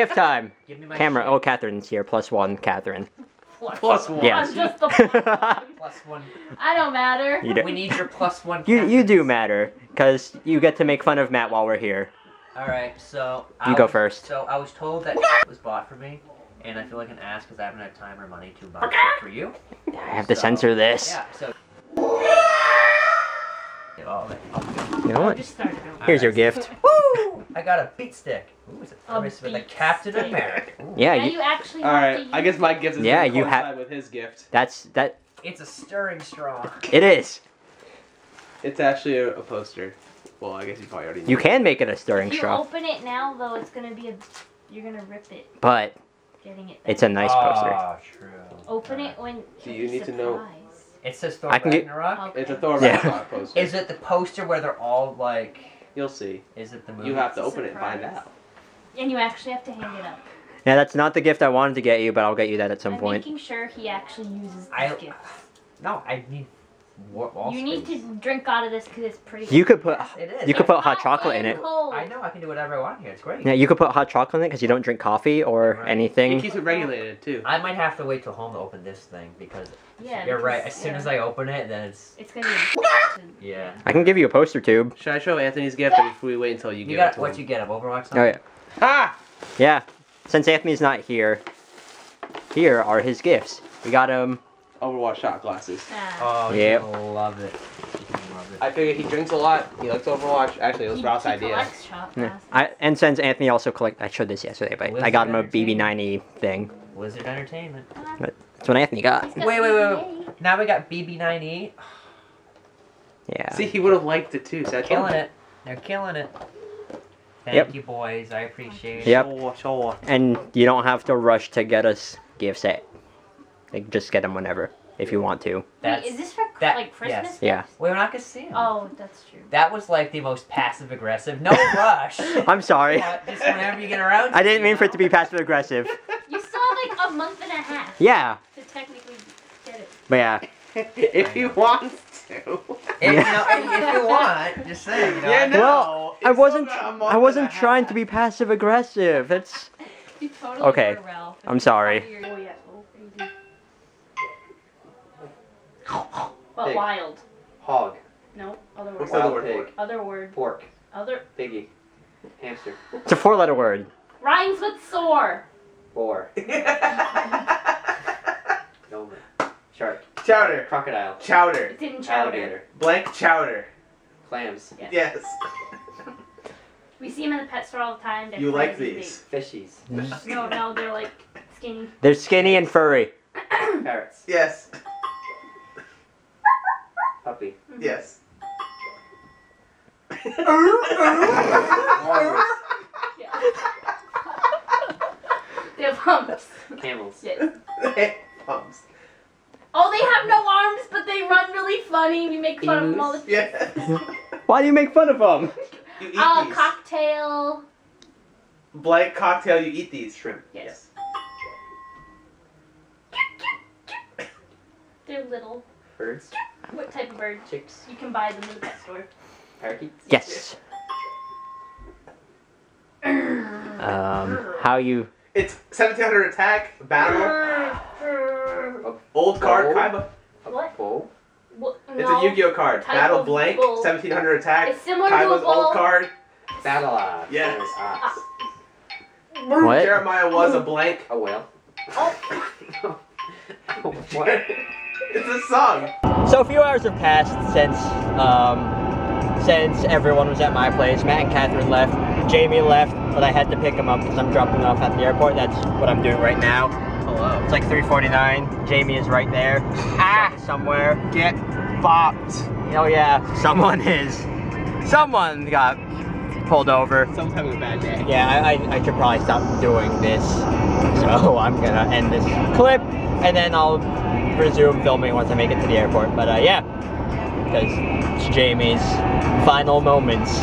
Gift time. Give me my Camera. shit. Oh, Catherine's here. +1, Catherine. +1. Yes. I'm just a plug. +1. I don't matter. You do, We need your +1. you do matter, because you get to make fun of Matt while we're here. Alright, so... You go first. So I was told that was bought for me, and I feel like an ass because I haven't had time or money to buy it for you. I have to censor this. Yeah, so... Oh, You know what? Just started over. Here's your gift. woo! I got a beat stick. Ooh, it's a A with a beat Captain stick. America. Ooh. Yeah, Yeah, you, you actually All have right, to use I guess my gift is Yeah, gonna you coincide with his gift. that. It's a stirring straw. It is. It's actually a poster. Well, I guess you probably already know. You can make it a stirring If you straw, open it now, though, it's gonna be you're gonna rip it. but Getting it. it's a nice poster. Oh, true. Open it when. Do you need to know- surprise. It says Thor I can get- Ragnarok. Okay. It's a Thor Yeah. Ragnarok poster. Is it the poster where they're all like... You'll see. Is it the movie? You have to It's a open it and find surprise. out. And you actually have to hang it up. Yeah, that's not the gift I wanted to get you, but I'll get you that at some I'm point. making sure he actually uses this I- gift. No, I need... wall You need to space. drink out of this because it's pretty. You could put Yes, it is. you could put hot Hot chocolate in and it. cold. I know, I can do whatever I want here. It's great. Yeah, you could put hot chocolate in it because you don't drink coffee or Right. It anything. keeps it regulated too. I might have to wait till home to open this thing because Yeah, you're right. because- As soon yeah. as I open it, then it's... It's gonna be. Yeah. I can give you a poster tube. Should I show Anthony's gift or should we wait until you You give it got to what him? you get of Overwatch? Oh yeah, Ah! yeah. Since Anthony's not here, here are his gifts. We got him. Overwatch shot glasses. Ah. Oh, Yep. you love it. You love it. I figured he drinks a lot. He likes Overwatch. Actually, it was He- Ross' he idea. collects shot Yeah. glasses. And since Anthony also I showed this yesterday, but I got him a Wizard BB90 thing. Wizard Entertainment. That's what Anthony got. He's got Wait. BB-8. Now we got BB9E. Yeah. See, he would have liked it too. So I told Killing him. it. They're killing it. Thank Yep. you, boys. I appreciate it. Yep. Sure. And you don't have to rush to get us gifts. Like, just get them whenever if you want to. Wait, That's- is this for that- like Christmas? yes. Yeah. gifts? We're not gonna see him. Oh, that's true. That was like the most passive aggressive. No rush. I'm sorry. But just whenever you get around. I didn't mean for it to be passive aggressive. You still have like a month and a half Yeah. to technically get it. But yeah. If he wants to. If, you know, if you want, just say. You know, Yeah, no. Well, It's I wasn't. still got a month I and wasn't a trying to half. be passive aggressive. That's. You totally Okay, were, Ralph. I'm sorry. Oh yeah. Oh, crazy. But Pig. wild. Hog. No, other What's word. the other word for it? Other word. Pork. Other Piggy. Hamster. It's a 4-letter word. rhymes with sore. Boar. Gentleman. Shark. Chowder. Crocodile. Chowder. It's in chowder. Alligator. Blank chowder. Clams. Yes. Yes. We see them in the pet store all the time. They're You like crazy these. Fishies. big. No, they're like skinny. They're skinny and furry. Parrots. Yes. Puppy. Yes. Walrus. Yeah. They have humps. Camels. Yes. Pumps. Oh, they have no arms, but they run really funny. We make fun of them all the time. Yes. Why do you make fun of them? You eat these. Cocktail. Blank cocktail, you eat these. Shrimp. Yes. They're little. Birds. What type of bird? Chicks. You can buy them in the pet store. Parakeets. Yes. How you? It's 1700 attack, battle, old card, Bowl. Kaiba. What? Bull. What? It's a Yu-Gi-Oh card. Type Battle of blank, bull. 1700 attack. It's similar to a Kaiba's bull. old card. Battle axe. Yes. There's ox. What? Jeremiah was a blank. A whale. Oh. What? It's a song. So a few hours have passed since everyone was at my place. Matt and Catherine left. Jamie left, but I had to pick him up because I'm dropping him off at the airport. That's what I'm doing right now. Hello. It's like 3:49. Jamie is right there. Somewhere. Get bopped. Oh yeah, someone got pulled over. Someone's having a bad day. Yeah, I should probably stop doing this. So I'm gonna end this clip and then I'll resume filming once I make it to the airport. But yeah, because it's Jamie's final moments.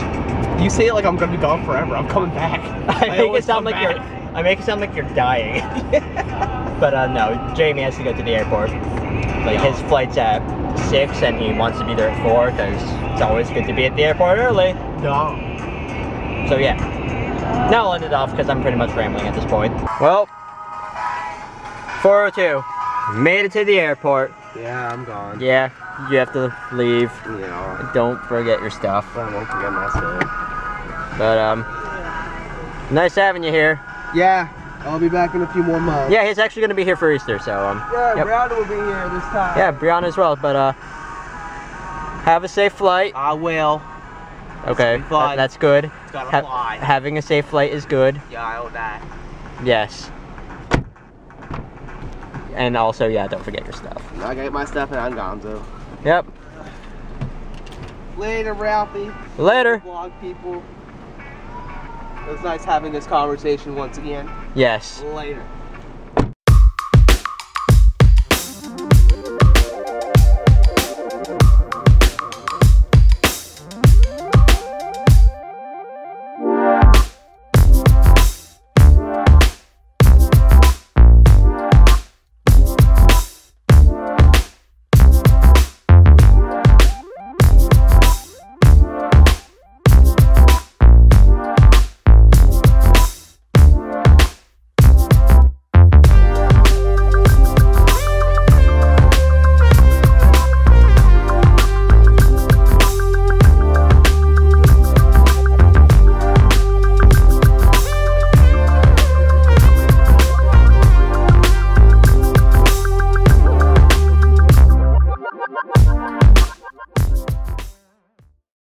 You say it like I'm gonna be gone forever. I'm coming back. I make it always sound come like you're dying. But no, Jamie has to go to the airport. Like his flight's at 6 and he wants to be there at 4 because it's always good to be at the airport early. No. So yeah. now I'll end it off because I'm pretty much rambling at this point. Well, 4:02. Made it to the airport. Yeah, I'm gone. Yeah, you have to leave. Yeah. Don't forget your stuff. I won't forget my stuff. But nice having you here. Yeah, I'll be back in a few more months. Yeah, he's actually gonna be here for Easter, so Yeah, yep. Brianna will be here this time. Yeah, Brianna as well. But have a safe flight. I will. Okay, fun. that's good. It's gotta fly. Having a safe flight is good. Yeah, I'll die. Yes. And also, yeah, don't forget your stuff. I got my stuff and I'm gone, so. Yep. Later, Ralphie. Later. Vlog people. It was nice having this conversation once again. Yes. Later.